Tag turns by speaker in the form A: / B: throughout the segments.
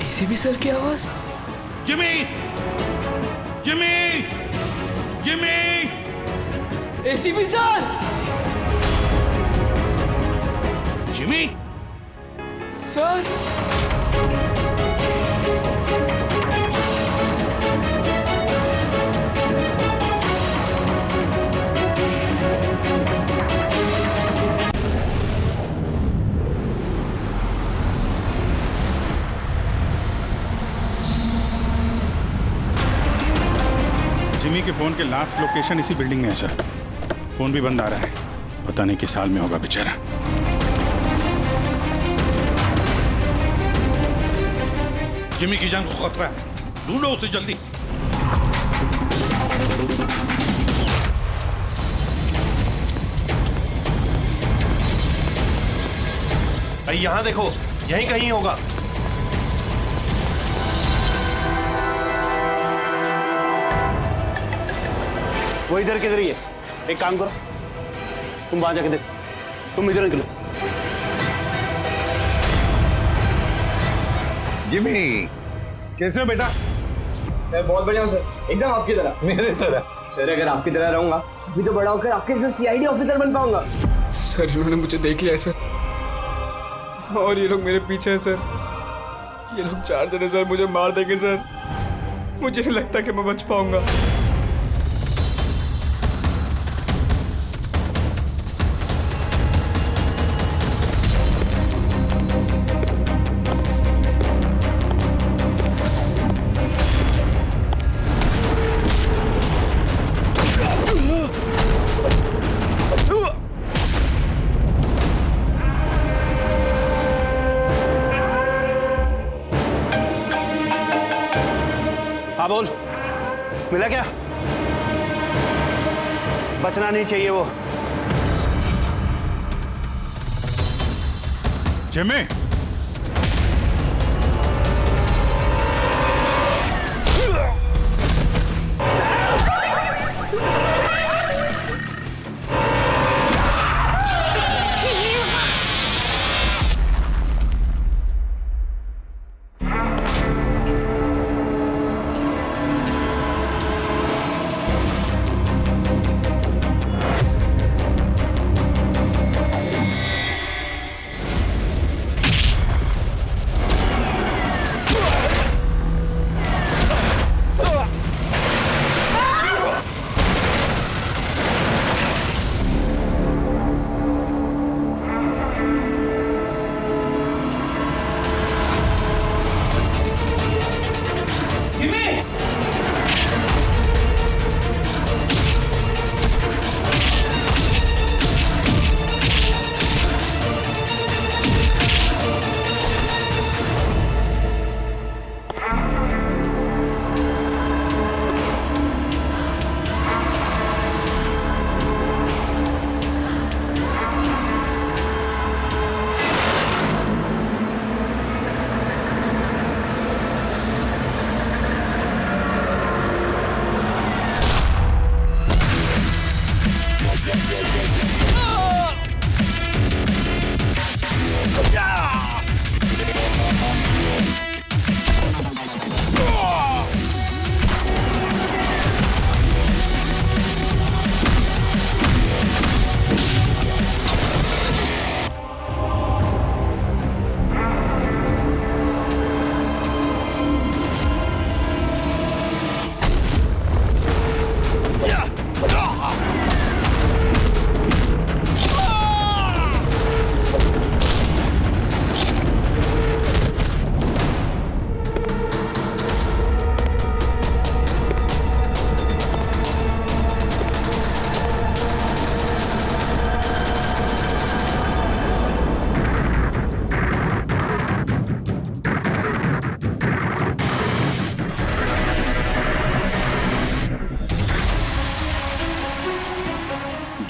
A: ACP sir की आवाज।
B: Jimmy! Jimmy! Jimmy!
A: ACP sir!
B: Jimmy!
A: Sir!
B: Jimmy के phone के लास्ट लोकेशन इसी बिल्डिंग में है सर। फोन भी बंद आ रहा है, पता नहीं किस हाल में होगा बेचारा। जिमी की जान को खतरा है, ढूंढो उसे जल्दी।
C: भाई यहाँ देखो, यहीं कहीं होगा। वो इधर किधर ही है। एक काम करो, तुम वहां जाके देखो, तुम इधर निकलो।
D: जिमी, कैसे हो बेटा?
E: सर बहुत बढ़िया हूँ सर, एकदम आपकी तरह।
D: मेरे तरह?
E: सर अगर आपकी तरह रहूंगा अभी तो बड़ा होकर आपके जैसे सीआईडी ऑफिसर बन पाऊंगा।
A: सर इन्होंने मुझे देख लिया है सर, और ये लोग मेरे पीछे हैं सर। ये लोग 4 जने सर मुझे मार देंगे सर। मुझे नहीं लगता कि मैं बच पाऊंगा।
C: हाँ बोल, मिला क्या? बचना नहीं चाहिए वो।
B: Jimmy!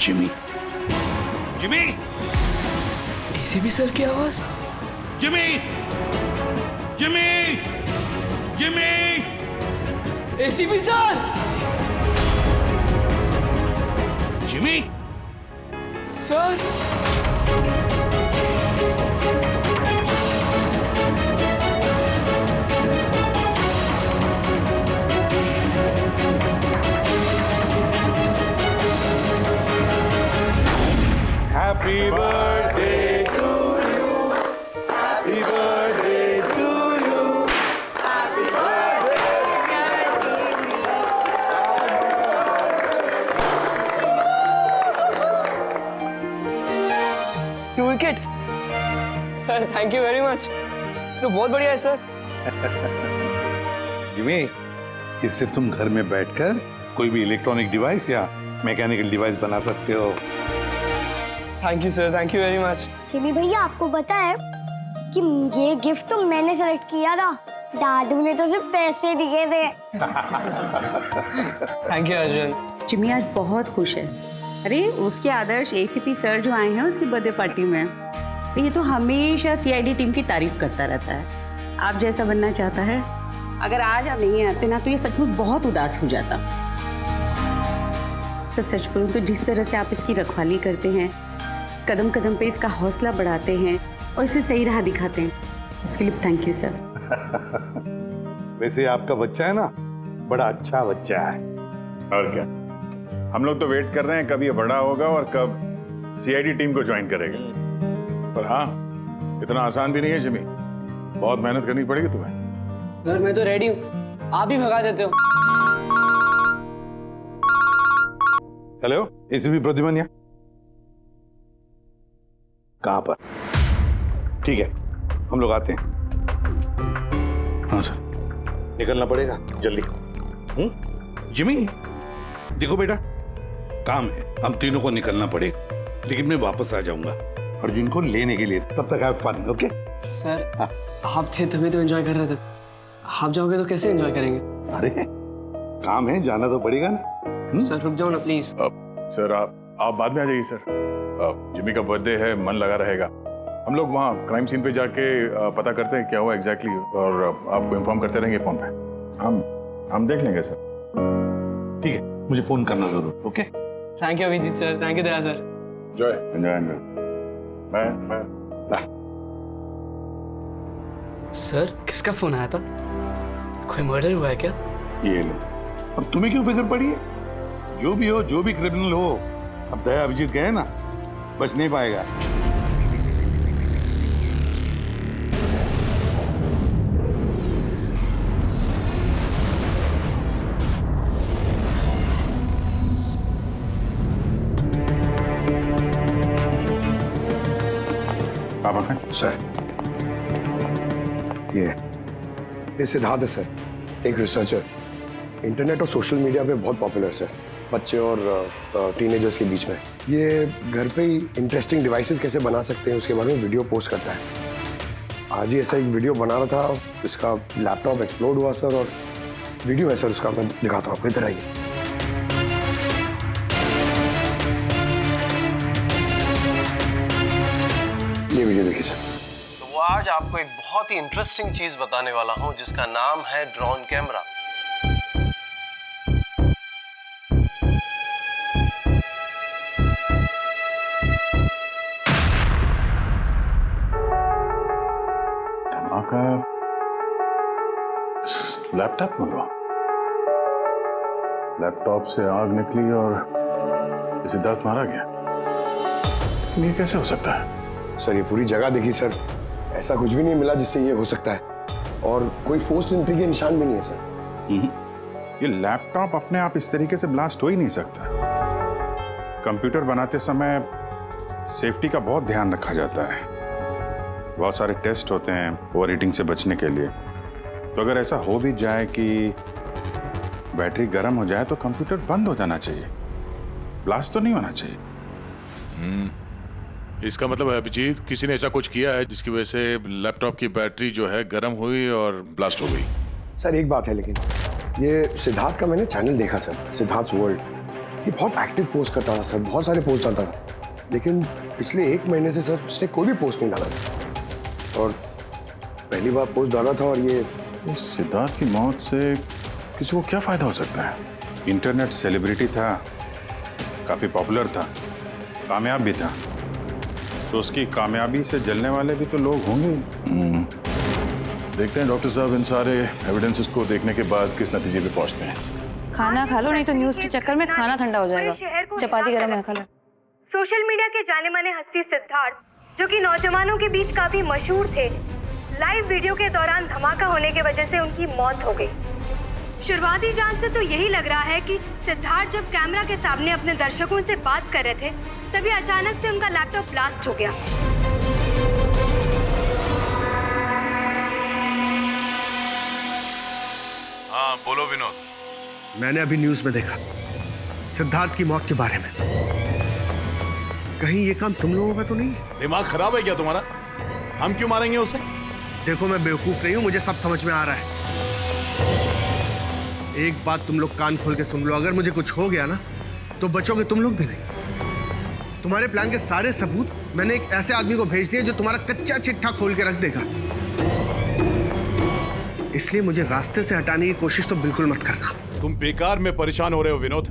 B: Jimmy! Jimmy!
A: ACP sir की आवाज।
B: Jimmy! Jimmy! Jimmy!
A: ACP sir!
B: Jimmy!
A: Sir!
E: Thank you very much, तो बहुत बढ़िया है सर।
D: जिमी, इससे तुम घर में बैठकर कोई भी इलेक्ट्रॉनिक डिवाइस या मैकेनिकल डिवाइस बना सकते हो।
E: Thank you sir, thank you very much.
F: Jimmy भैया, आपको पता है कि ये गिफ्ट तो मैंने सेलेक्ट किया था, दादू ने तो सिर्फ पैसे दिए थे।
E: Thank you Arjun.
G: जिमी आज बहुत खुश है। अरे उसके आदर्श एसीपी सर जो आए हैं उसकी बर्थडे पार्टी में, तो ये तो हमेशा सीआईडी टीम की तारीफ करता रहता है। आप जैसा बनना चाहता है। अगर आज आप नहीं आते ना तो ये सचमुच बहुत उदास हो जाता। तो सच बोलूं तो जिस तरह से आप इसकी रखवाली करते हैं, कदम कदम पे इसका हौसला बढ़ाते हैं और इसे सही राह दिखाते हैं, उसके लिए थैंक यू सर।
D: वैसे आपका बच्चा है ना, बड़ा अच्छा बच्चा है।
B: और क्या, हम लोग तो वेट कर रहे हैं कब ये बड़ा होगा और कब सीआईडी टीम को ज्वाइन करेगा। पर हाँ, इतना आसान भी नहीं है जिमी, बहुत मेहनत करनी पड़ेगी तुम्हें।
E: सर मैं तो रेडी हूँ, आप ही भगा देते हो।
D: हेलो, एसीपी प्रद्युमन यहाँ? कहाँ पर? ठीक है, हम लोग आते हैं।
B: हाँ सर।
D: निकलना पड़ेगा जल्दी। जिमी, देखो बेटा, काम है, हम तीनों को निकलना पड़ेगा, लेकिन मैं वापस आ जाऊंगा अर्जुन को लेने के लिए। तब तक हैव फन, ओके?
E: सर
D: हाँ।
E: आप थे तभी तो एंजॉय कर रहे थे, आप जाओगे तो कैसे एंजॉय करेंगे?
D: अरे काम है, जाना तो पड़ेगा ना।
E: सर रुक जाओ ना प्लीज।
B: सर आप बाद में आ जाइए सर। जिमी का बर्थडे है, मन लगा रहेगा। हम लोग वहाँ क्राइम सीन पे जाके पता करते हैं क्या हुआ एग्जैक्टली, और आपको इन्फॉर्म करते रहेंगे फोन पे। हम देख लेंगे सर।
D: ठीक है, मुझे फोन करना जरूर, okay?
E: Thank you Abhijeet sir, thank you Daya sir.
B: Enjoy. Bye.
E: Sir किसका फोन आया था? कोई मर्डर हुआ है क्या?
D: ये लो, अब तुम्हें क्यों फिक्र पड़ी है? जो भी हो, जो भी क्रिमिनल हो, अब दया अभिजीत गए ना, बच नहीं पाएगा।
H: सर ये सिद्धार्थ है सर, एक रिसर्चर, इंटरनेट और सोशल मीडिया पे बहुत पॉपुलर सर, बच्चे और टीनेजर्स के बीच में। ये घर पे ही इंटरेस्टिंग डिवाइसेस कैसे बना सकते हैं उसके बारे में वीडियो पोस्ट करता है। आज ही ऐसा एक वीडियो बना रहा था, इसका लैपटॉप एक्सप्लोड हुआ सर, और वीडियो है सर उसका, मैं दिखाता हूँ आपको, इधर आइए। ये वीडियो देखिए सर।
I: तो वो आज आपको एक बहुत ही इंटरेस्टिंग चीज बताने वाला हूं जिसका नाम है ड्रोन कैमरा।
B: धमाका लैपटॉप में हुआ। लैपटॉप से आग निकली और सिद्धार्थ मारा गया। ये कैसे हो सकता है?
H: सर ये पूरी जगह देखी सर, ऐसा कुछ भी नहीं मिला जिससे ये हो सकता है, और कोई फोर्स एंट्री के निशान भी नहीं है सर।
B: ये लैपटॉप अपने आप इस तरीके से ब्लास्ट हो ही नहीं सकता। कंप्यूटर बनाते समय सेफ्टी का बहुत ध्यान रखा जाता है, बहुत सारे टेस्ट होते हैं ओवर हीटिंग से बचने के लिए। तो अगर ऐसा हो भी जाए कि बैटरी गर्म हो जाए तो कंप्यूटर बंद हो जाना चाहिए, ब्लास्ट तो नहीं होना चाहिए।
J: इसका मतलब है अभिजीत, किसी ने ऐसा कुछ किया है जिसकी वजह से लैपटॉप की बैटरी जो है गर्म हुई और ब्लास्ट हो गई।
H: सर एक बात है, लेकिन ये सिद्धार्थ का मैंने चैनल देखा सर, सिद्धार्थ वर्ल्ड, ये बहुत एक्टिव पोस्ट करता था सर, बहुत सारे पोस्ट डालता था, लेकिन पिछले 1 महीने से सर उसने कोई भी पोस्ट नहीं डाला था, और पहली बार पोस्ट डाला था। और ये
B: सिद्धार्थ की मौत से किसी को क्या फायदा हो सकता है? इंटरनेट सेलिब्रिटी था, काफी पॉपुलर था, कामयाब भी था, तो उसकी कामयाबी से जलने वाले भी तो लोग होंगे।
J: देखते हैं डॉक्टर साहब इन सारे एविडेंसेस को देखने के बाद किस नतीजे पे पहुंचते हैं।
G: खाना खा लो, नहीं तो न्यूज के चक्कर में खाना ठंडा हो जाएगा। चपाती गरम है, खा लो।
K: सोशल मीडिया के जाने माने हस्ती सिद्धार्थ, जो कि नौजवानों के बीच काफी मशहूर थे, लाइव वीडियो के दौरान धमाका होने की वजह से उनकी मौत हो गई। शुरुआती जांच से तो यही लग रहा है कि सिद्धार्थ जब कैमरा के सामने अपने दर्शकों से बात कर रहे थे, तभी अचानक से उनका लैपटॉप ब्लास्ट हो गया।
J: बोलो विनोद।
H: मैंने अभी न्यूज में देखा सिद्धार्थ की मौत के बारे में। कहीं ये काम तुम लोगों का तो नहीं है?
J: दिमाग खराब है क्या तुम्हारा? हम क्यों मारेंगे उसे?
H: देखो मैं बेवकूफ नहीं हूं, मुझे सब समझ में आ रहा है। एक बात तुम लोग कान खोल के सुन लो, अगर मुझे कुछ हो गया ना तो बचोगे तुम लोग भी नहीं। तुम्हारे प्लान के सारे सबूत मैंने एक ऐसे आदमी को भेज दिए जो तुम्हारा कच्चा चिट्ठा खोल के रख देगा। इसलिए मुझे रास्ते से हटाने की कोशिश तो बिल्कुल मत करना।
J: तुम बेकार में परेशान हो रहे हो विनोद।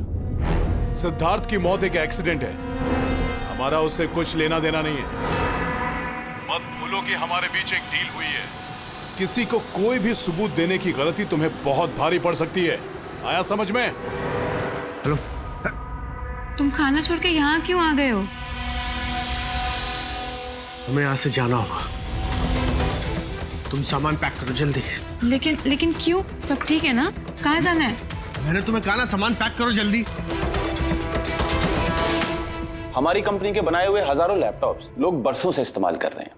J: सिद्धार्थ की मौत एक एक्सीडेंट है, हमारा उससे कुछ लेना देना नहीं है। मत भूलो कि हमारे बीच एक डील हुई है। किसी को कोई भी सबूत देने की गलती तुम्हें बहुत भारी पड़ सकती है। आया समझ में?
H: हेलो,
K: तुम खाना छोड़ के यहाँ क्यों आ गए हो?
H: हमें यहाँ से जाना होगा। तुम सामान पैक करो जल्दी।
K: लेकिन क्यों? सब ठीक है ना? कहाँ जाना है?
H: मैंने तुम्हें कहा ना, सामान पैक करो जल्दी।
L: हमारी कंपनी के बनाए हुए हजारों लैपटॉप्स लोग बरसों से इस्तेमाल कर रहे हैं,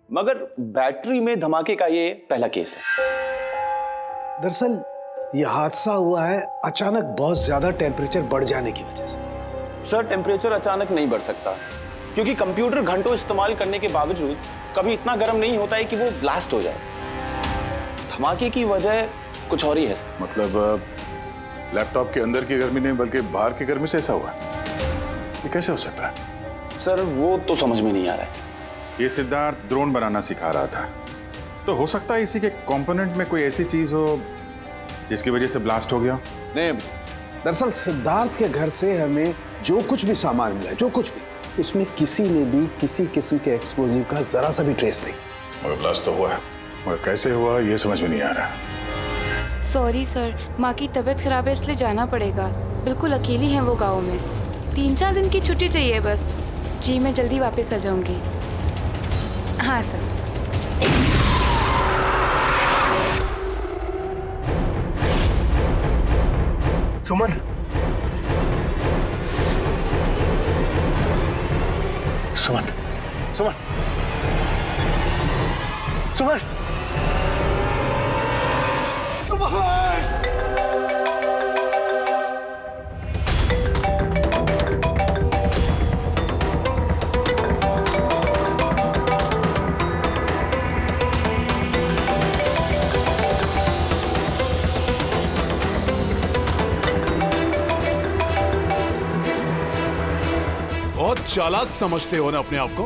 L: मगर बैटरी में धमाके का ये पहला केस है।
M: दरअसल ये हादसा हुआ है अचानक बहुत ज्यादा टेम्परेचर बढ़ जाने की वजह से।
L: सर, टेम्परेचर अचानक नहीं बढ़ सकता, क्योंकि कंप्यूटर घंटों इस्तेमाल करने के बावजूद कभी इतना गर्म नहीं होता है कि वो ब्लास्ट हो जाए। धमाके की वजह कुछ और ही है।
B: मतलब लैपटॉप के अंदर की गर्मी नहीं बल्कि बाहर की गर्मी से ऐसा हुआ? ये कैसे हो सकता है?
L: सर, वो तो समझ में नहीं आ रहा है।
B: ये सिद्धार्थ ड्रोन बनाना सिखा रहा था, तो हो सकता है इसी के कंपोनेंट में कोई ऐसी चीज हो जिसकी वजह से ब्लास्ट हो गया।
L: नहीं,
M: दरअसल सिद्धार्थ के घर से हमें जो कुछ भी सामान मिला, जो कुछ भी, उसमें किसी में भी किसी किस्म के एक्सप्लोजिव का जरा सा भी ट्रेस नहीं।
B: और ब्लास्ट तो हुआ है, और कैसे हुआ ये समझ में नहीं आ रहा।
K: सॉरी सर, माँ की तबीयत खराब है इसलिए जाना पड़ेगा। बिल्कुल अकेली हैं वो गाँव में। 3-4 दिन की छुट्टी चाहिए बस। जी मैं जल्दी वापस आ जाऊंगी। हाँ सर।
H: सुमन, सुमन, सुमन, सुमन,
J: बहुत चालाक समझते हो ना अपने आप को।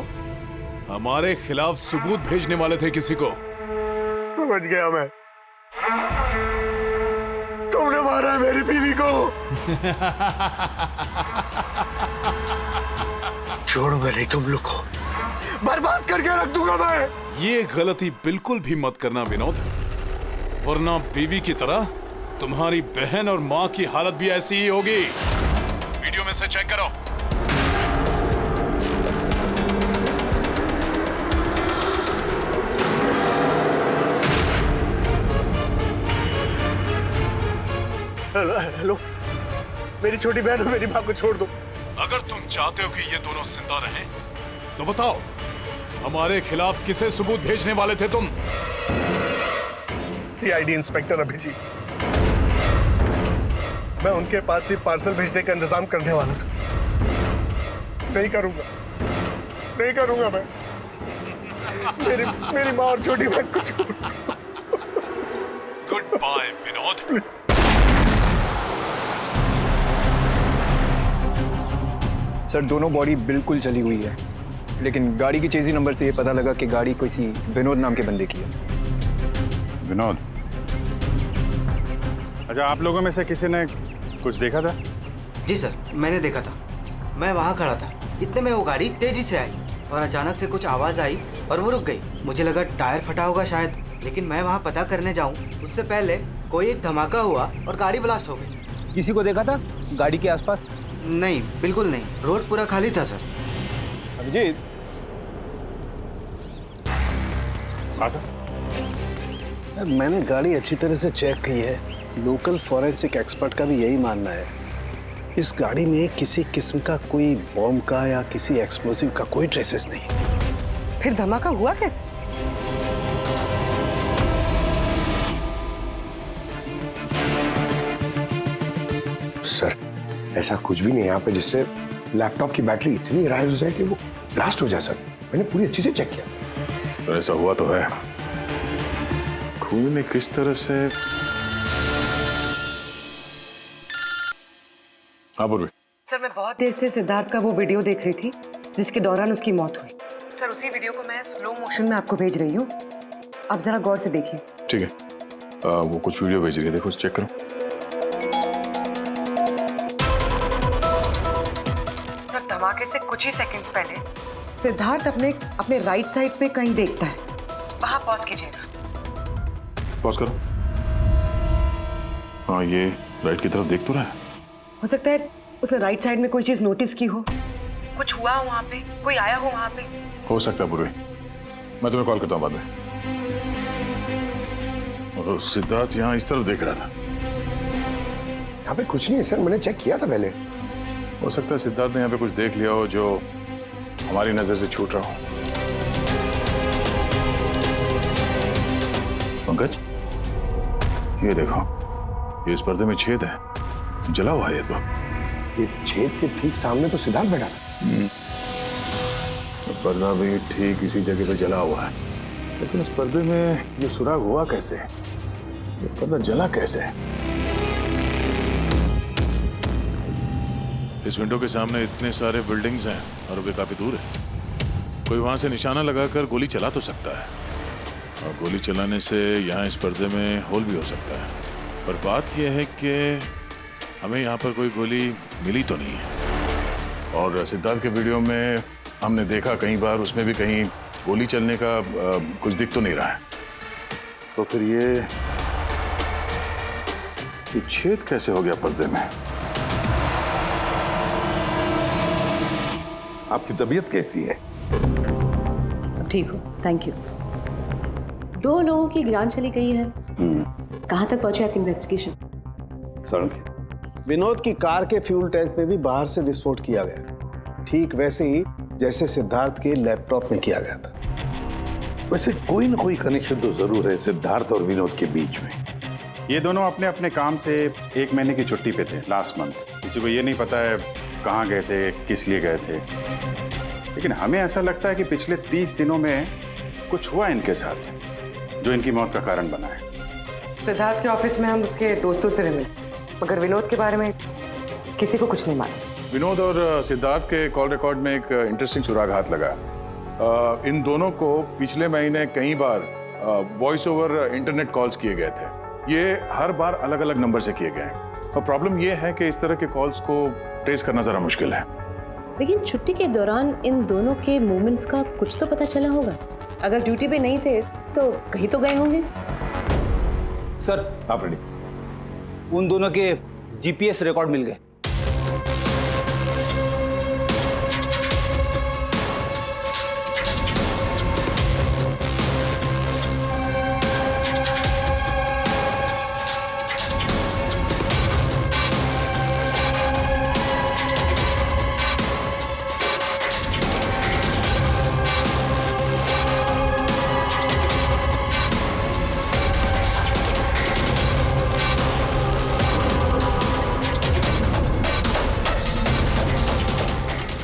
J: हमारे खिलाफ सबूत भेजने वाले थे किसी को।
H: समझ गया मैं। तुमने मारा है मेरी बीवी को। छोड़ो मैं नहीं तुम लोग को, बर्बाद करके रख दूंगा मैं।
J: ये गलती बिल्कुल भी मत करना विनोद, वरना बीवी की तरह तुम्हारी बहन और माँ की हालत भी ऐसी ही होगी। वीडियो में से चेक करो।
H: हेलो, मेरी छोटी बहन और मेरी माँ को छोड़ दो।
J: अगर तुम चाहते हो कि ये दोनों जिंदा रहें, तो बताओ हमारे खिलाफ किसे सबूत भेजने वाले थे तुम?
H: CID inspector Abhijeet. मैं उनके पास ही पार्सल भेजने का इंतजाम करने वाला था। नहीं करूंगा, नहीं करूंगा मैं। मेरी माँ और छोटी बहन को छोड़ दो।
J: Good bye Vinod.
N: सर, दोनों बॉडी बिल्कुल जली हुई है, लेकिन गाड़ी की चेजी नंबर से ये पता लगा कि गाड़ी किसी विनोद नाम के बंदे की है।
B: विनोद? अच्छा, आप लोगों में से किसी ने कुछ देखा था?
O: जी सर, मैंने देखा था। मैं वहाँ खड़ा था, इतने में वो गाड़ी तेजी से आई और अचानक से कुछ आवाज़ आई और वो रुक गई। मुझे लगा टायर फटा होगा शायद, लेकिन मैं वहाँ पता करने जाऊँ उससे पहले कोई एक धमाका हुआ और गाड़ी ब्लास्ट हो गई।
N: किसी को देखा था गाड़ी के आसपास?
O: नहीं, बिल्कुल नहीं। रोड पूरा खाली था सर।
N: अभिजीत,
M: मैंने गाड़ी अच्छी तरह से चेक की है। लोकल फॉरेंसिक एक्सपर्ट का भी यही मानना है। इस गाड़ी में किसी किस्म का कोई बॉम्ब का या किसी एक्सप्लोसिव का कोई ट्रेसेस नहीं।
P: फिर धमाका हुआ कैसे?
H: सर ऐसा कुछ भी नहीं है यहाँ पे जिससे लैपटॉप की बैटरी इतनी राइज हो जाए कि वो ब्लास्ट हो जाए सर। मैंने पूरी अच्छी से चेक किया।
B: तो ऐसा हुआ तो है। खून ने किस तरह से। हाँ पूर्वी।
P: सर मैं बहुत देर से सिद्धार्थ का वो वीडियो देख रही थी जिसके दौरान उसकी मौत हुई। सर उसी वीडियो को मैं स्लो मोशन में आपको भेज रही हूँ, आप जरा गौर से देखिए।
B: ठीक है, वो कुछ वीडियो भेज रही है, देखो चेक करो।
P: सर धमाके से कुछ ही सेकंड्स पहले सिद्धार्थ अपने राइट साइड पे कहीं देखता है, वहां पॉज कीजिएगा।
B: पॉज करो। हाँ ये राइट की तरफ देख तो रहा है।
P: हो सकता है उसने राइट साइड में कोई चीज नोटिस की हो, कुछ हुआ हो वहां पे, कोई आया हो वहां पे।
B: हो सकता है पूर्वी, मैं तुम्हें कॉल करता हूँ बाद में। और सिद्धार्थ यहाँ इस तरफ देख रहा था।
H: यहाँ पे कुछ नहीं है सर, मैंने चेक किया था पहले।
B: हो सकता है सिद्धार्थ ने यहाँ पे कुछ देख लिया हो जो हमारी नजर से छूट रहा हो। पंकज ये देखो, ये इस पर्दे में छेद है, जला हुआ है।
H: ये छेद के ठीक सामने तो सिद्धार्थ बैठा था।
B: पर्दा भी ठीक इसी जगह पे जला हुआ है, लेकिन इस पर्दे में ये सुराग हुआ कैसे? ये पर्दा जला कैसे? इस विंडो के सामने इतने सारे बिल्डिंग्स हैं और वे काफी दूर है। कोई वहां से निशाना लगाकर गोली चला तो सकता है, और गोली चलाने से यहाँ इस पर्दे में होल भी हो सकता है। पर बात यह है कि हमें यहाँ पर कोई गोली मिली तो नहीं है। और सिद्धार्थ के वीडियो में हमने देखा कई बार, उसमें भी कहीं गोली चलने का कुछ दिख तो नहीं रहा है। तो फिर ये छेद कैसे हो गया पर्दे में?
D: आपकी तबीयत कैसी है?
Q: ठीक हो, थैंक यू। 2 लोगों की जान चली गई है। कहाँ तक पहुंचे आपकी इन्वेस्टिगेशन?
M: विनोद की कार के फ्यूल टैंक में भी बाहर से विस्फोट किया गया, ठीक वैसे ही जैसे सिद्धार्थ के लैपटॉप में किया गया था।
D: वैसे कोई ना कोई कनेक्शन तो जरूर है सिद्धार्थ और विनोद के बीच में।
B: ये दोनों अपने अपने काम से 1 महीने की छुट्टी पे थे लास्ट मंथ। किसी को ये नहीं पता है कहाँ गए थे, किस लिए गए थे, लेकिन हमें ऐसा लगता है कि पिछले 30 दिनों में कुछ हुआ इनके साथ जो इनकी मौत का कारण बना है।
P: सिद्धार्थ के ऑफिस में हम उसके दोस्तों से मिले, मगर विनोद के बारे में किसी को कुछ नहीं मालूम।
B: विनोद और सिद्धार्थ के कॉल रिकॉर्ड में एक इंटरेस्टिंग सुराग हाथ लगा। इन दोनों को पिछले महीने कई बार वॉइस ओवर इंटरनेट कॉल्स किए गए थे। ये हर बार अलग अलग नंबर से किए गए, और प्रॉब्लम ये है कि इस तरह के कॉल्स को ट्रेस करना जरा मुश्किल है।
Q: लेकिन छुट्टी के दौरान इन दोनों के मूवमेंट्स का कुछ तो पता चला होगा। अगर ड्यूटी पे नहीं थे तो कहीं तो गए होंगे।
L: सर आप रेडी? उन दोनों के जीपीएस रिकॉर्ड मिल गए।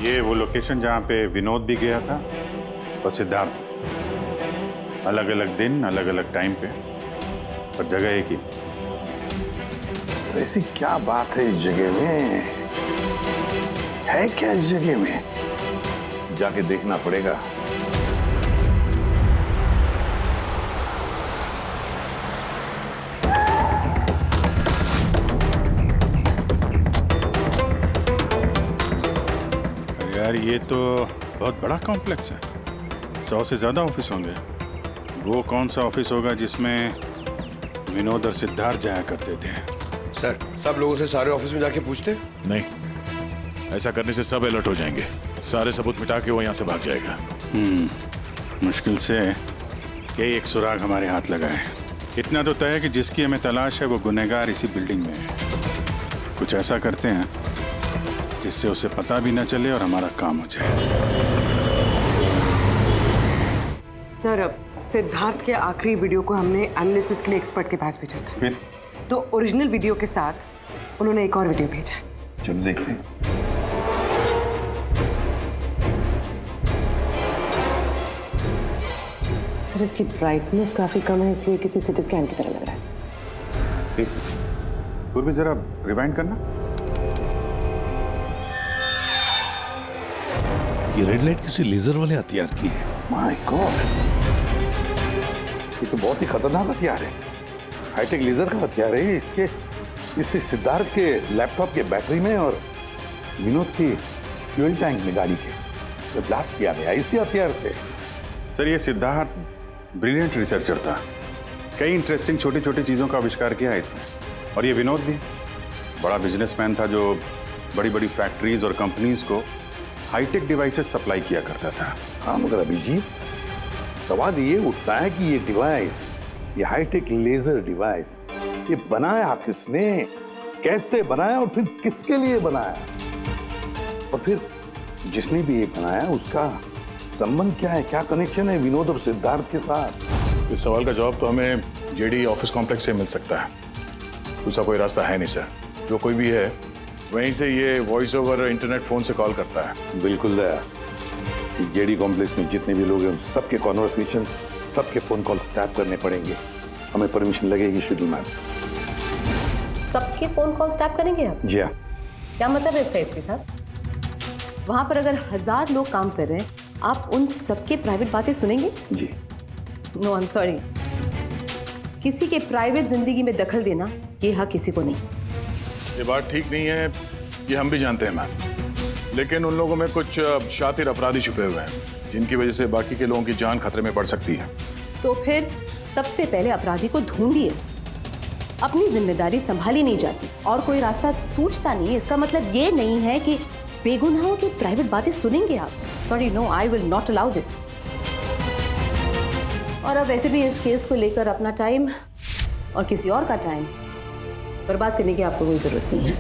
B: ये वो लोकेशन जहाँ पे विनोद भी गया था और सिद्धार्थ, अलग अलग दिन अलग अलग टाइम पे, पर जगह एक ही।
D: ऐसी क्या बात है इस जगह में? है क्या इस जगह में? जाके देखना पड़ेगा।
B: यार ये तो बहुत बड़ा कॉम्प्लेक्स है, 100 से ज्यादा ऑफिस होंगे। वो कौन सा ऑफिस होगा जिसमें विनोद और सिद्धार्थ जाया करते थे?
H: सर सब लोगों से सारे ऑफिस में जाके पूछते?
J: नहीं, ऐसा करने से सब अलर्ट हो जाएंगे, सारे सबूत मिटा के वो यहाँ से भाग जाएगा।
B: मुश्किल से यही एक सुराग हमारे हाथ लगा है। इतना तो तय है कि जिसकी हमें तलाश है वो गुनहगार इसी बिल्डिंग में है। कुछ ऐसा करते हैं जिससे उसे पता भी न चले और हमारा काम हो जाए।
P: सर अब सिद्धार्थ के आखिरी वीडियो को हमने एनालिसिस के लिए एक्सपर्ट के पास भेजा था।
B: फिर?
P: तो ओरिजिनल वीडियो के साथ उन्होंने एक और वीडियो भेजा है।
D: चलो देखते हैं।
P: सर इसकी ब्राइटनेस काफी कम है, इसलिए किसी सिटी स्कैन की तरह लग रहा है।
B: पूर्वी जरा रिवाइंड करना।
D: ये रेड लाइट किसी लेजर वाले हथियार की है। माय गॉड, ये तो बहुत ही खतरनाक हथियार है। हाईटेक लेजर का हथियार है। इससे सिद्धार्थ के लैपटॉप के बैटरी में और विनोद की फ्यूल टैंक में गाड़ी के तो ब्लास्ट किया गया इसी हथियार से।
B: सर ये सिद्धार्थ ब्रिलियंट रिसर्चर था, कई इंटरेस्टिंग छोटी छोटी चीज़ों का आविष्कार किया है इसने। और ये विनोद भी बड़ा बिजनेसमैन था जो बड़ी बड़ी फैक्ट्रीज और कंपनीज को हाईटेक डिवाइसेस सप्लाई किया करता था।
D: हाँ मगर अभिजीत, सवाल ये उठता है कि ये डिवाइस, ये हाईटेक लेजर डिवाइस, ये बनाया किसने, कैसे बनाया और फिर किसके लिए बनाया, और फिर जिसने भी ये बनाया उसका संबंध क्या है, क्या कनेक्शन है विनोद और सिद्धार्थ के साथ।
B: इस सवाल का जवाब तो हमें जेडी ऑफिस कॉम्प्लेक्स से मिल सकता है, दूसरा कोई रास्ता है नहीं सर। जो कोई भी है वहीं से ये वॉइस ओवर इंटरनेट फोन से कॉल करता है।
D: बिल्कुल दया, जेडी कॉम्प्लेक्स में जितने भी लोग हैं सबके कॉन्वर्सेशन, सबके फोन कॉल्स टैप करने पड़ेंगे। हमें परमिशन लगेगी शेड्यूल मैम।
Q: सबके फोन कॉल्स टैप करेंगे आप?
D: जी हाँ।
Q: क्या मतलब है इसका एसपी साहब? वहां पर अगर 1000 लोग काम कर रहे हैं, आप उन सबके प्राइवेट बातें सुनेंगे?
D: जी।
Q: नो आई एम सॉरी, किसी के प्राइवेट जिंदगी में दखल देना ये हक किसी को नहीं।
B: ये बात ठीक नहीं है, ये हम भी जानते हैं मैम, लेकिन उन लोगों में कुछ शातिर अपराधी छुपे हुए हैं जिनकी वजह से बाकी के लोगों की जान खतरे में पड़ सकती है।
Q: तो फिर सबसे पहले अपराधी को ढूंढिए। अपनी जिम्मेदारी संभाली नहीं जाती और कोई रास्ता सूझता नहीं, इसका मतलब ये नहीं है कि बेगुनाहों की प्राइवेट बातें सुनेंगे आप। Sorry, no, I will not allow this. और अब वैसे भी इस केस को लेकर अपना टाइम और किसी और का टाइम बर्बाद करने की आपको कोई जरूरत नहीं है।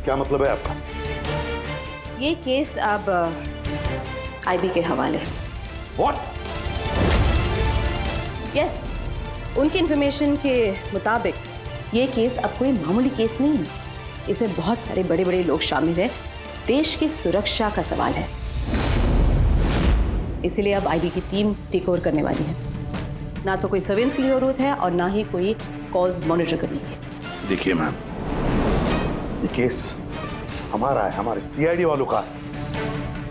D: क्या मतलब है आपका?
Q: ये केस अब आईबी के हवाले है।
D: What?
Q: यस, उनकी इंफॉर्मेशन के मुताबिक ये केस अब कोई मामूली केस नहीं है। इसमें बहुत सारे बड़े बड़े लोग शामिल हैं। देश की सुरक्षा का सवाल है, इसीलिए अब आईबी की टीम टेक ओवर करने वाली है। ना तो कोई सर्वेलेंस की जरूरत है और ना ही कोई कॉल्स मॉनिटर करने की।
D: देखिए मैम, ये केस हमारा है, हमारे सीआईडी वालों का।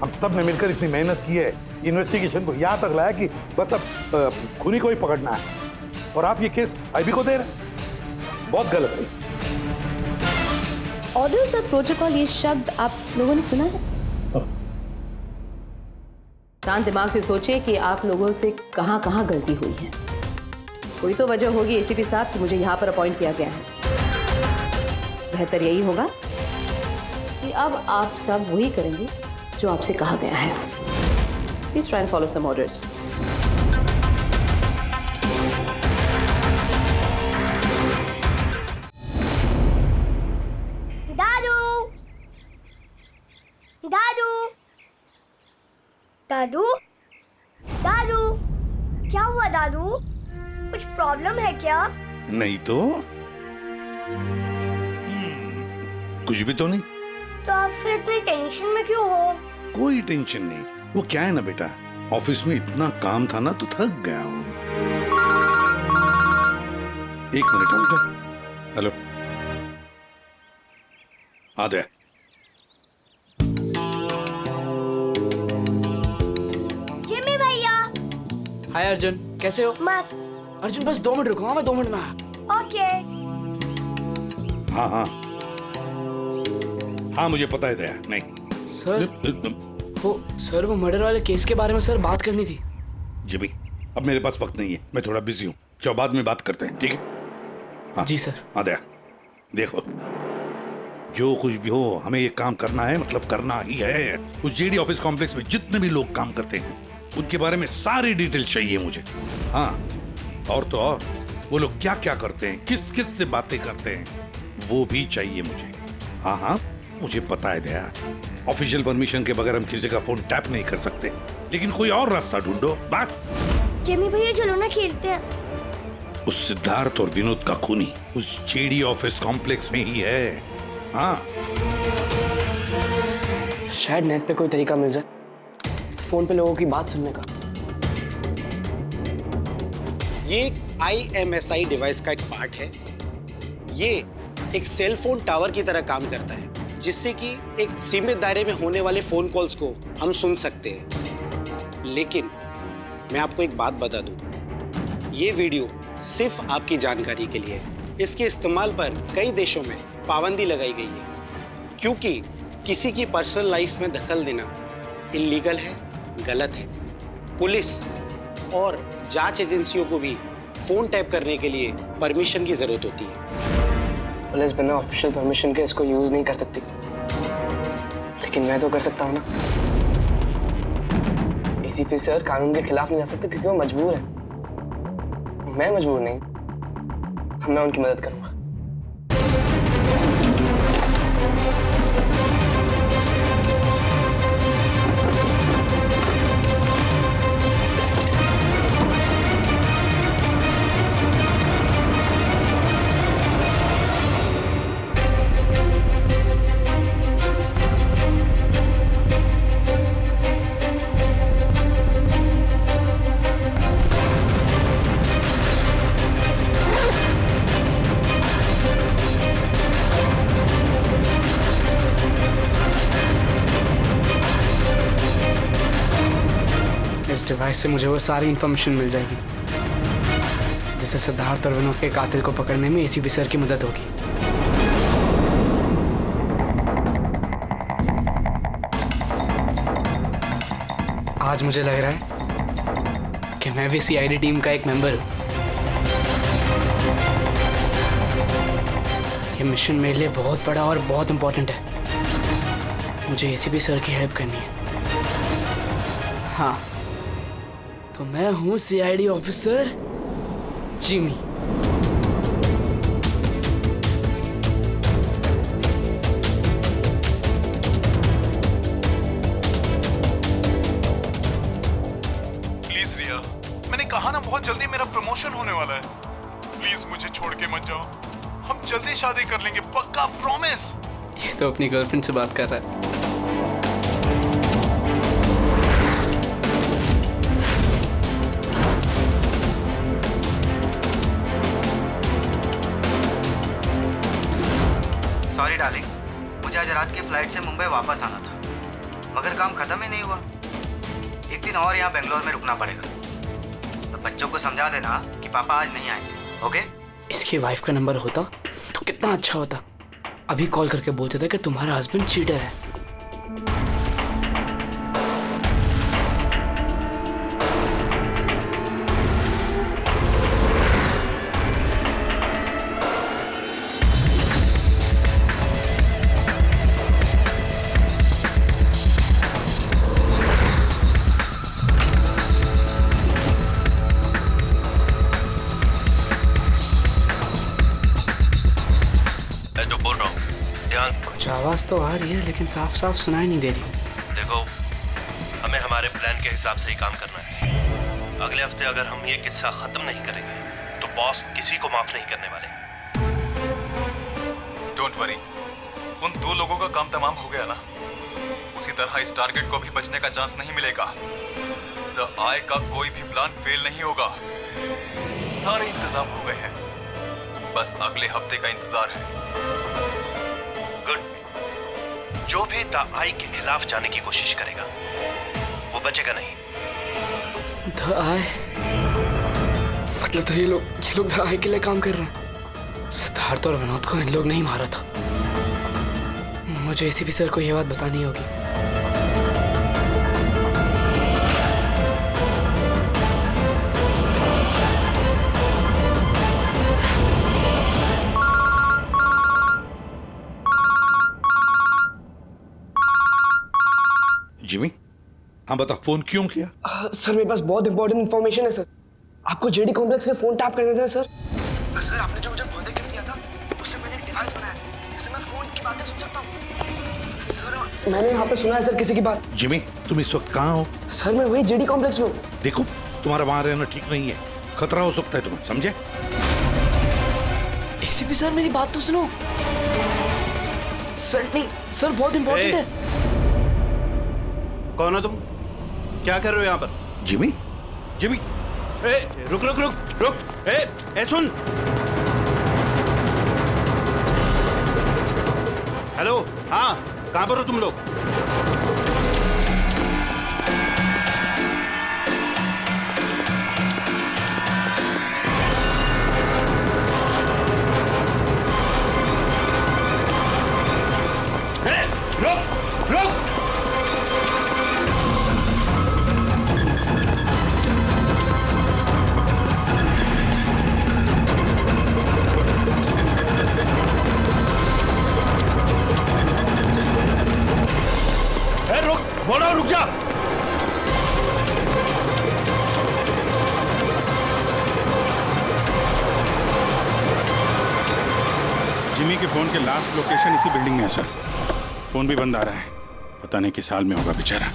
D: हम सब ने मिलकर इतनी मेहनत की है, इन्वेस्टिगेशन को यहाँ तक लाया कि बस अब खूनी को ही पकड़ना है, और आप ये केस आईबी को दे रहे हैं। बहुत गलत है।
Q: ऑर्डर्स और प्रोटोकॉल, ये शब्द आप लोगों ने सुना है? शांत दिमाग से सोचिए कि आप लोगों से कहाँ कहाँ गलती हुई है। कोई तो वजह होगी एसीपी साहब कि मुझे यहाँ पर अपॉइंट किया गया है। बेहतर यही होगा कि अब आप सब वही करेंगे जो आपसे कहा गया है। Please try and follow some orders.
F: दादू, दादू, क्या हुआ दादू? कुछ प्रॉब्लम है क्या?
D: नहीं तो कुछ भी तो नहीं।
F: तो आप फिर इतनी टेंशन में क्यों हो?
D: कोई टेंशन नहीं। वो क्या है ना बेटा, ऑफिस में इतना काम था ना तो थक गया हूँ। एक मिनट रुको। हेलो, आ गया।
F: जिमी भैया।
E: हाय अर्जुन, कैसे हो?
F: मस्त।
E: अर्जुन बस 2 मिनट रुको, हाँ मैं 2 मिनट में आया।
F: ओके।
D: हाँ हाँ हाँ, मुझे पता है दया। नहीं
E: सर वो मर्डर वाले केस के बारे में सर बात करनी थी।
D: जी भाई, अब मेरे पास वक्त नहीं है, मैं थोड़ा बिजी हूँ। चलो बाद में बात करते हैं, ठीक है? हाँ
E: जी सर।
D: हाँ दया, देखो जो कुछ भी हो हमें ये काम करना है, मतलब करना ही है। उस जेडी ऑफिस कॉम्प्लेक्स में जितने भी लोग काम करते हैं उनके बारे में सारी डिटेल चाहिए मुझे। हाँ, और तो और वो लोग क्या क्या करते हैं, किस किस से बातें करते हैं, वो भी चाहिए मुझे। हाँ हाँ, मुझे पता है दया, ऑफिशियल परमिशन के बगैर हम किसी का फोन टैप नहीं कर सकते, लेकिन कोई और रास्ता ढूंढो बस।
F: जिमी भैया चलो ना खेलते हैं।
D: उस सिद्धार्थ और विनोद का खूनी उस जेडी ऑफिस कॉम्प्लेक्स में ही है। हाँ,
E: शायद नेट पे कोई तरीका मिल जाए फोन पे लोगों की बात सुनने का।
R: ये एक IMSI डिवाइस का एक पार्ट है। ये एक सेल फोन टावर की तरह काम करता है, जिससे कि एक सीमित दायरे में होने वाले फोन कॉल्स को हम सुन सकते हैं। लेकिन मैं आपको एक बात बता दूं, ये वीडियो सिर्फ आपकी जानकारी के लिए है। इसके इस्तेमाल पर कई देशों में पाबंदी लगाई गई है, क्योंकि किसी की पर्सनल लाइफ में दखल देना इल्लीगल है, गलत है। पुलिस और जांच एजेंसियों को भी फोन टैप करने के लिए परमिशन की जरूरत होती है।
E: पुलिस बिना ऑफिशियल परमिशन के इसको यूज नहीं कर सकती, लेकिन मैं तो कर सकता हूँ ना। ACP सर कानून के खिलाफ नहीं जा सकते क्योंकि वो मजबूर है। मैं मजबूर नहीं, मैं उनकी मदद करूंगा। इस डिवाइस से मुझे वो सारी इंफॉर्मेशन मिल जाएगी जिससे सिद्धार्थ और विनोद के कातिल को पकड़ने में ACP सर की मदद होगी। आज मुझे लग रहा है कि मैं भी CID टीम का एक मेंबर हूं। ये मिशन मेरे लिए बहुत बड़ा और बहुत इंपॉर्टेंट है। मुझे ACP सर की हेल्प करनी है। हाँ, तो मैं हूं CID ऑफिसर जिमी।
J: प्लीज रिया, मैंने कहा ना बहुत जल्दी मेरा प्रमोशन होने वाला है। प्लीज मुझे छोड़ के मत जाओ, हम जल्दी शादी कर लेंगे, पक्का, प्रॉमिस।
E: ये तो अपनी गर्लफ्रेंड से बात कर रहा है।
O: सॉरी डार्लिंग, मुझे आज रात की फ्लाइट से मुंबई वापस आना था, मगर काम खत्म ही नहीं हुआ। एक दिन और यहाँ बेंगलोर में रुकना पड़ेगा। तो बच्चों को समझा देना कि पापा आज नहीं आएंगे, ओके?
E: इसकी वाइफ का नंबर होता तो कितना अच्छा होता। अभी कॉल करके बोलते थे कि तुम्हारा हस्बैंड चीटर है। कुछ आवाज तो आ रही है लेकिन साफ साफ सुनाई नहीं दे रही।
I: देखो, हमें हमारे प्लान के हिसाब से ही काम करना है। अगले हफ्ते अगर हम ये किस्सा खत्म नहीं करेंगे तो बॉस किसी को माफ नहीं करने वाले।
S: डोंट वरी, उन 2 लोगों का काम तमाम हो गया ना। उसी तरह इस टारगेट को भी बचने का चांस नहीं मिलेगा। द आई का कोई भी प्लान फेल नहीं होगा। सारे इंतजाम हो गए हैं, बस अगले हफ्ते का इंतजार है।
I: जो भी द आई के खिलाफ जाने की कोशिश करेगा वो बचेगा नहीं।
E: द आई मतलब तो ये लोग द आई के लिए काम कर रहे हैं। सिद्धार्थ और विनोद को इन लोग नहीं मारा था। मुझे ACP सर को ये बात बतानी होगी।
D: जिमी, हाँ बता, फोन क्यों किया?
E: सर मेरे पास बहुत इंपॉर्टेंट इन्फॉर्मेशन है सर। आपको JD कॉम्प्लेक्स के फोन टैप करने थे सर। सर आपने जो मुझे बर्थडे गिफ्ट दिया था उससे मैंने एक डिवाइस बनाया जिससे मैं फोन की बातें सुन सकता हूँ। सर मैंने यहाँ पे सुना है सर किसी की बात।
D: जिमी, तुम इस वक्त कहाँ हो?
E: सर मैं वही JD कॉम्प्लेक्स में हूँ।
D: देखो, तुम्हारा वहां रहना ठीक नहीं है, खतरा हो सकता है तुम्हें, समझे?
E: ACP सर मेरी बात तो सुनो। सर नहीं सर, बहुत इंपॉर्टेंट है।
R: कौन हो तुम? क्या कर रहे हो यहाँ पर?
D: जिमी, जिमी,
R: रुक रुक रुक रुक, ए सुन। हेलो, हाँ, कहाँ पर हो तुम लोग?
D: रुक, रुक। बोलो, रुक जा।
B: जिमी के फोन के लास्ट लोकेशन इसी बिल्डिंग में है सर। फोन भी बंद आ रहा है, पता नहीं किस हाल में होगा बेचारा।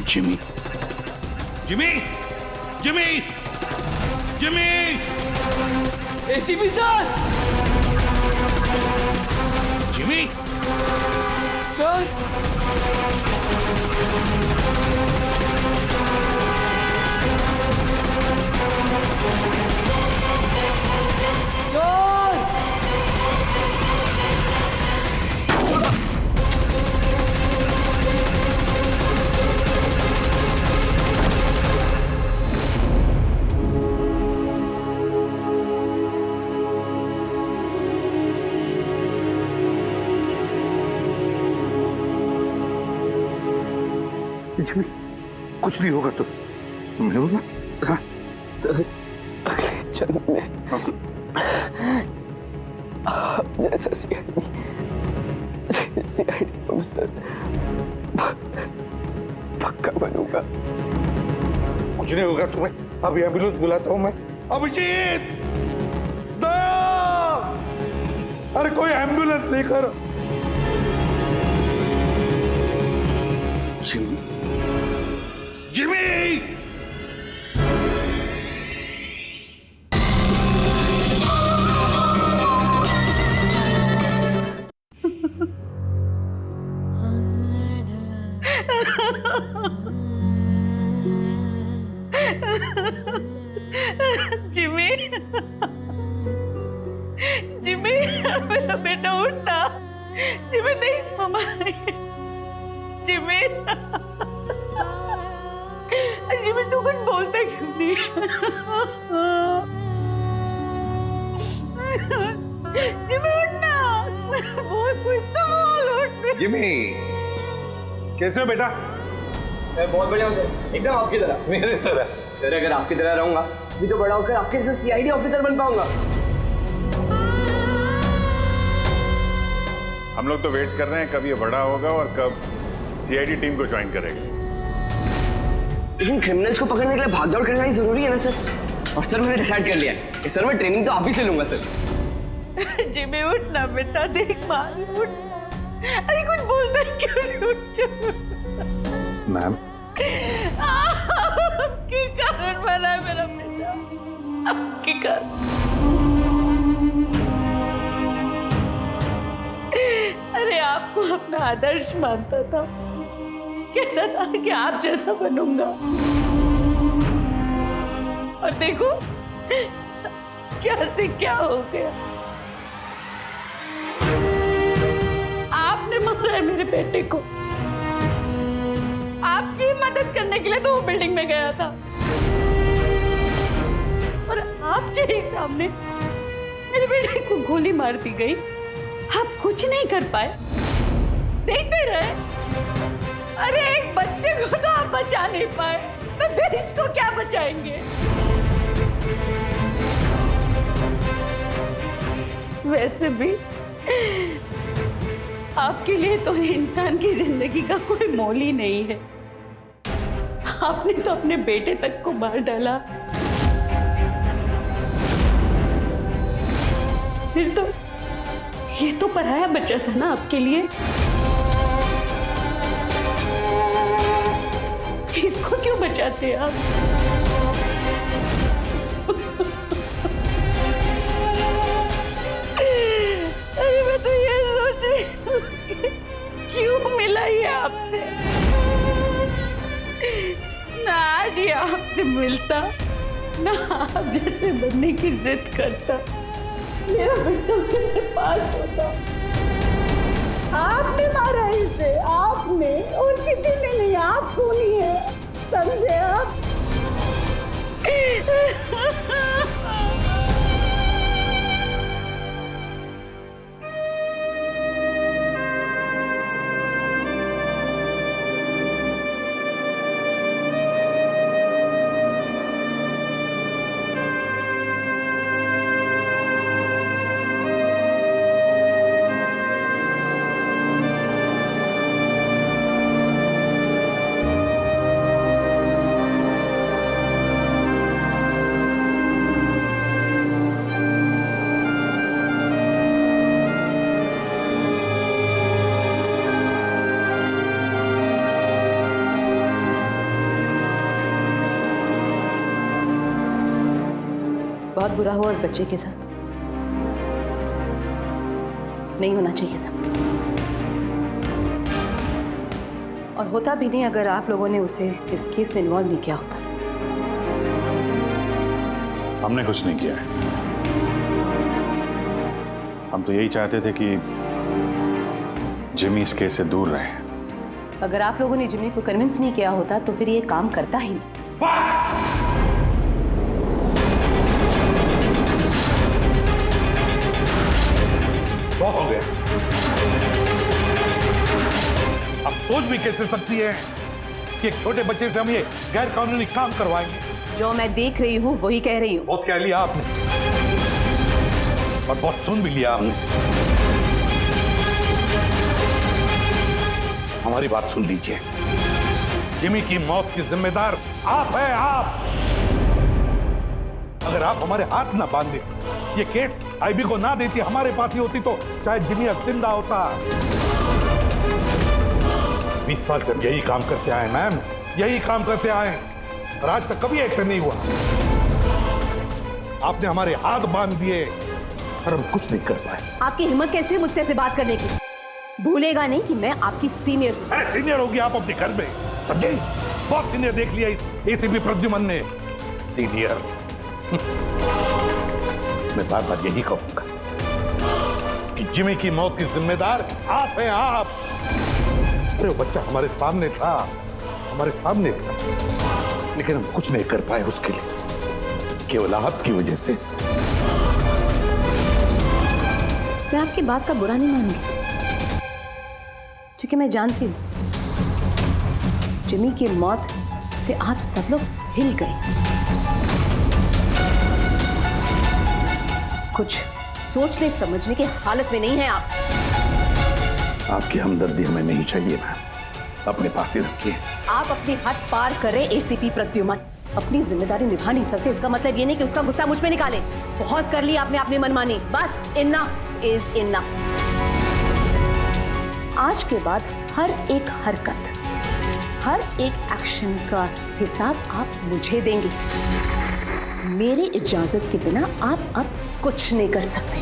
D: Jimmy, Jimmy, Jimmy, Jimmy,
E: ACP sir.
D: Jimmy,
E: sir.
D: Jimmy, कुछ नहीं होगा तुम हो ना? हाँ?
E: जन्म में जैसा सीआईडी ऑफिसर पक्का बनूंगा।
D: कुछ नहीं होगा तुम्हें। अभी एम्बुलेंस बुलाता हूँ मैं। अभिजीत, अरे कोई एम्बुलेंस लेकर। जिमी, जिमी,
G: जिमी, जिमी, मेरा बेटा उठना। जिमी देख मम्मा, जिमी, जिमी तू कुछ बोलता क्यों नहीं? जिमी उठना, बोल कुछ तो बोल, उठ।
D: जिमी, कैसे हो बेटा?
E: सर बहुत बढ़िया हूँ सर, एकदम आपकी तरह।
D: मेरी तरह?
E: सर अगर आपकी तरह रहूंगा भी तो बड़ा होकर आपके जैसे सीआईडी ऑफिसर बन पाऊंगा।
B: हम लोग तो वेट कर रहे हैं कब ये बड़ा होगा और कब सीआईडी टीम को ज्वाइन करेगा।
E: लेकिन क्रिमिनल्स को पकड़ने के लिए भागदौड़ करना ही जरूरी है ना सर। और सर मैंने डिसाइड कर लिया है कि सर मैं ट्रेनिंग तो आप ही से लूंगा सर।
G: जिमी उठना बेटा, देख मार उठ। अरे कुछ बोलता क्यों नहीं? उठ जा।
D: मैम,
G: आपके कारण मरा है मेरा बेटा, आपके कारण। अरे आपको अपना आदर्श मानता था, कहता था कि आप जैसा बनूंगा, और देखो क्या से क्या हो गया। आपने मारा है मेरे बेटे को। आपकी मदद करने के लिए तो वो बिल्डिंग में गया था, और आपके ही सामने मेरे बेटे को गोली मार दी गई। आप कुछ नहीं कर पाए, देखते रहे। अरे एक बच्चे को तो आप बचा नहीं पाए, तो देश को क्या बचाएंगे? वैसे भी आपके लिए तो इंसान की जिंदगी का कोई मोल ही नहीं है। आपने तो अपने बेटे तक को मार डाला। फिर तो ये तो पराया बच्चा था ना आपके लिए। इसको क्यों बचाते आप? अरे मैं तो ये सोच रही हूँ कि क्यों मिला ये आपसे। ना आज ये आपसे मिलता, ना आप जैसे बनने की जिद करता, मेरा बेटा मेरे पास होता। आपने मारा इसे, आपने, और किसी ने नहीं। आप खूनी है, समझे आप?
Q: बहुत बुरा हुआ उस बच्चे के साथ, नहीं होना चाहिए था। और होता भी नहीं अगर आप लोगों ने उसे इस केस में इन्वॉल्व नहीं किया होता।
B: हमने कुछ नहीं किया है। हम तो यही चाहते थे कि जिमी इस केस से दूर रहे।
Q: अगर आप लोगों ने जिमी को कन्विंस नहीं किया होता तो फिर ये काम करता ही नहीं।
D: बहुत हो गया। अब सोच भी कैसे सकती है कि एक छोटे बच्चे से हम ये गैर कानूनी काम करवाएंगे?
Q: जो मैं देख रही हूँ वही कह रही हूँ।
D: बहुत कह लिया आपने और बहुत सुन भी लिया आपने। हमारी बात सुन लीजिए। जिमी की मौत की जिम्मेदार आप है, आप। अगर आप हमारे हाथ ना बांधे, ये केस आईबी को ना देती, हमारे पास ही होती, तो शायद जिमी अब जिंदा होता। 20 साल से यही काम करते आए मैम, यही काम करते आए और आज तक कभी एक्शन नहीं हुआ। आपने हमारे हाथ बांध दिए और हम कुछ नहीं कर पाए।
Q: आपकी हिम्मत कैसे हुई मुझसे ऐसे बात करने की? भूलेगा नहीं कि मैं आपकी सीनियर हूँ।
D: अरे सीनियर होगी आप अपने घर में, समझे? बहुत सीनियर देख लिया इस एसीपी प्रद्युमन ने। सीनियर। मैं बार बार यही कहूंगा कि जिमी की मौत की जिम्मेदार आप हैं, आप। अरे वो बच्चा हमारे सामने था, हमारे सामने था, लेकिन हम कुछ नहीं कर पाए उसके लिए, केवल आपकी वजह से।
Q: मैं आपकी बात का बुरा नहीं मानूंगी, क्योंकि मैं जानती हूँ जिमी की मौत से आप सब लोग हिल गए। कुछ सोचने समझने की हालत में नहीं है आप।
D: आपकी हमदर्दी हमें नहीं चाहिए मैम, अपने पास ही रखिए।
Q: आप अपनी हद पार कर रहे एसीपी प्रद्युमन। अपनी जिम्मेदारी निभा नहीं सकते, इसका मतलब ये नहीं कि उसका गुस्सा मुझ पे निकाले। बहुत कर लिया आपने अपनी मनमानी, बस इनफ इज इनफ। आज के बाद हर एक हरकत, हर एक एक्शन का हिसाब आप मुझे देंगे। मेरी इजाजत के बिना आप अब कुछ नहीं कर सकते,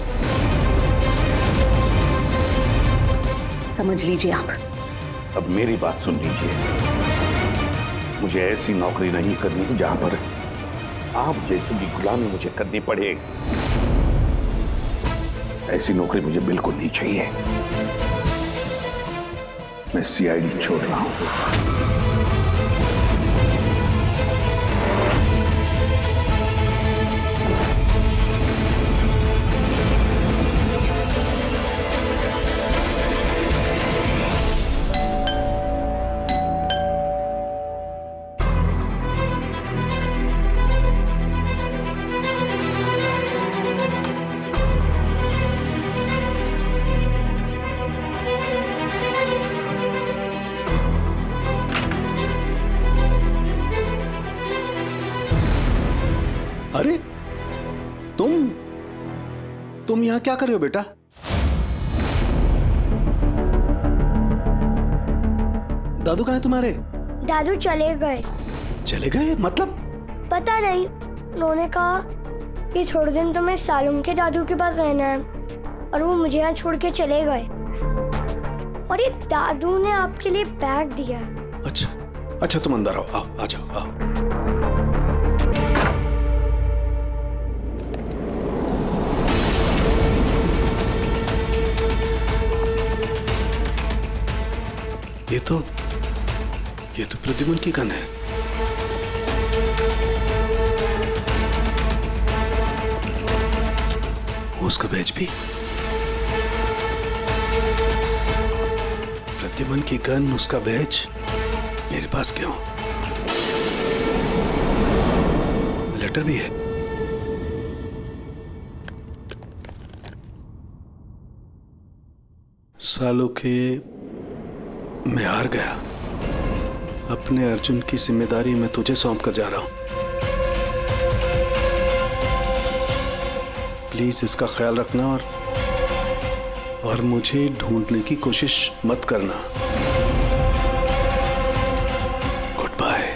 Q: समझ लीजिए आप।
D: अब मेरी बात सुन लीजिए। मुझे ऐसी नौकरी नहीं करनी जहां पर आप जैसे की गुलामी मुझे करनी पड़े। ऐसी नौकरी मुझे बिल्कुल नहीं चाहिए। मैं सीआईडी छोड़ रहा हूं।
M: अरे तुम यहाँ क्या कर रहे हो बेटा? दादू कहाँ है तुम्हारे?
F: दादू चले गए।
M: चले गए मतलब?
F: पता नहीं, उन्होंने कहा कि थोड़े दिन तुम्हें सालुम के दादू के पास रहना है और वो मुझे यहाँ छोड़ के चले गए। और ये दादू ने आपके लिए बैग दिया है।
M: अच्छा तुम अंदर आओ, आ जाओ आओ। ये तो प्रद्युमन की गन है। उसका बैच भी। प्रद्युमन की गन, उसका बैच मेरे पास क्यों? लेटर भी है। सालों के मैं हार गया। अपने अर्जुन की जिम्मेदारी मैं तुझे सौंप कर जा रहा हूं। प्लीज इसका ख्याल रखना और मुझे ढूंढने की कोशिश मत करना। Good bye.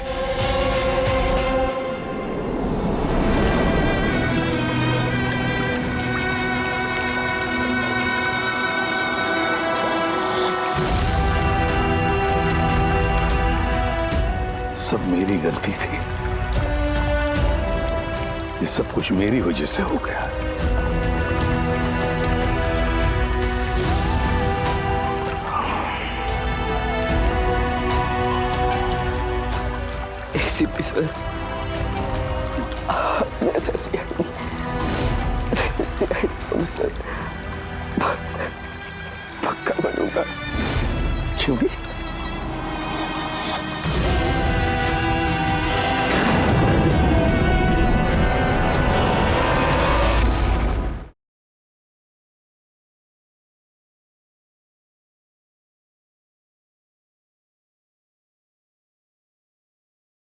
D: सब मेरी गलती थी। ये सब कुछ मेरी वजह से हो गया।
E: एसीपी सर, आपने ऐसा सीआईडी पक्का बनूंगा।
D: क्यों भी?